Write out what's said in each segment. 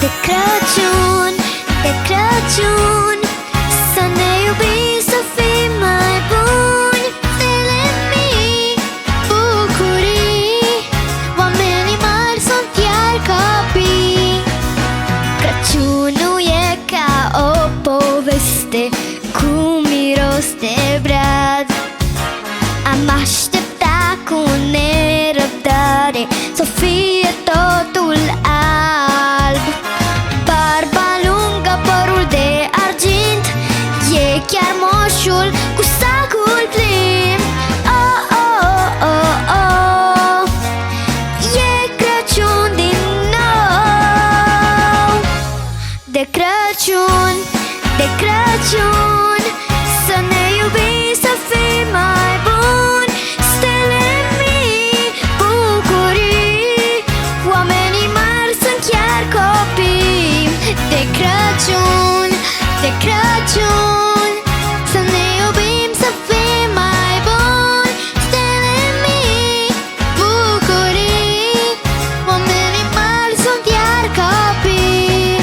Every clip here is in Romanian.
De Crăciun, de Crăciun, să ne iubim, să fim mai buni. Stele mii, bucurii, oamenii mari sunt iar copii. Crăciunul e ca o poveste cu miros de brad. Am aștepta cu nerăbdare să fie totul alb. Barba lungă, părul de argint, e chiar moșul cu sacul plin. Oh, oh, oh, oh, e Crăciun din nou. De Crăciun, de Crăciun, să ne iubim, să fim mai buni. Stele mii, bucurii, oamenii mari sunt chiar copii. De Crăciun, de Crăciun, să ne iubim, să fim mai buni. Stele mii, bucurii, oamenii mari sunt iar copii.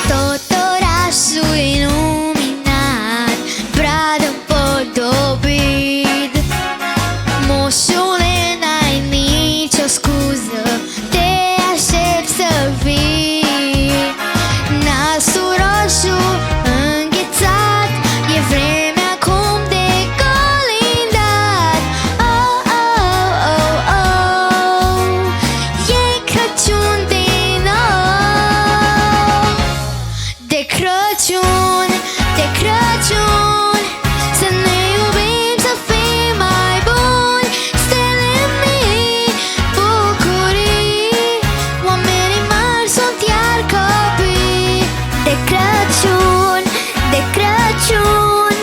Tot orașul iluminat, brad împodobit. Moșule, n-ai nicio scuză, te aștept să vii. Nasul roșu înghețat, e vremea acum de colindat. Oh, oh, oh, oh, e Crăciun din nou. De Crăciun, de Crăciun, să ne iubim, să fim mai buni. Stele mii, bucurii, oamenii mari sunt iar copii. De Crăciun, de Crăciun,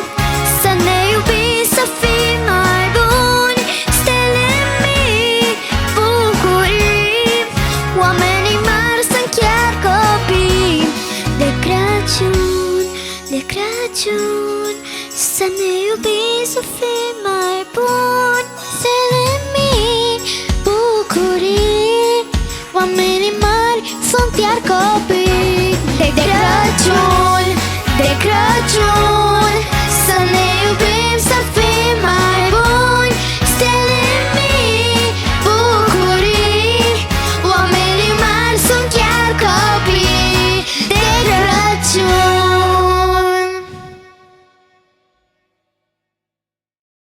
să ne iubim, să fim mai buni. Stele mii, bucurii, oamenii mari sunt chiar copii. De Crăciun, de Crăciun, să ne iubim, să fim mai buni. Stele mii, bucurii, oamenii mari sunt iar copii. De Crăciun, de Crăciun, să ne iubim,